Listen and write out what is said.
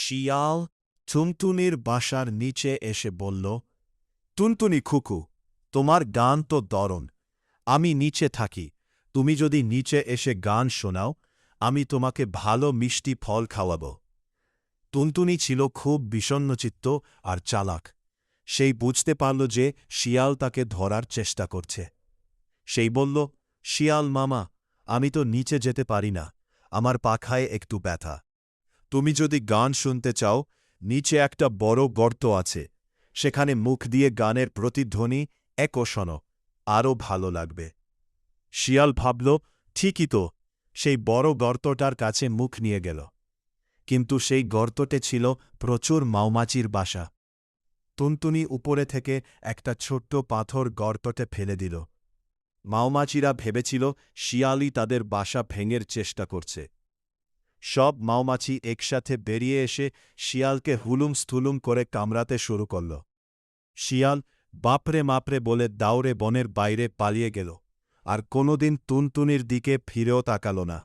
শিয়াল টুনটুনির বাসার নিচে এসে বলল, টুনটুনি খুকু, তোমার গান তো দারুণ। আমি নিচে থাকি, তুমি যদি নিচে এসে গান শোনাও, আমি তোমাকে ভালো মিষ্টি ফল খাওয়াব। টুনটুনি ছিল খুব বিষণ্নচিত্ত আর চালাক। সেই বুঝতে পারল যে শিয়াল তাকে ধরার চেষ্টা করছে। সেই বলল, শিয়াল মামা, আমি তো নিচে যেতে পারি না, আমার পাখায় একটু ব্যথা। তুমি যদি গান শুনতে চাও, নিচে একটা বড় গর্ত আছে, সেখানে মুখ দিয়ে গানের প্রতিধ্বনি একো শোনো, আরও ভালো লাগবে। শিয়াল ভাবল, ঠিকই তো, সেই বড় গর্তটার কাছে মুখ নিয়ে গেল। কিন্তু সেই গর্তটে ছিল প্রচুর মৌমাছির বাসা। টুনটুনি উপরে থেকে একটা ছোট্ট পাথর গর্তটে ফেলে দিল। মৌমাছিরা ভেবেছিল শিয়ালই তাদের বাসা ভেঙের চেষ্টা করছে। সব মৌমাছি একসাথে বেরিয়ে এসে শিয়ালকে হুলুম স্থুলুম করে কামড়াতে শুরু করল। শিয়াল বাপরে মাপরে বলে দাউড়ে বনের বাইরে পালিয়ে গেল, আর কোনোদিন টুনটুনির দিকে ফিরেও তাকাল না।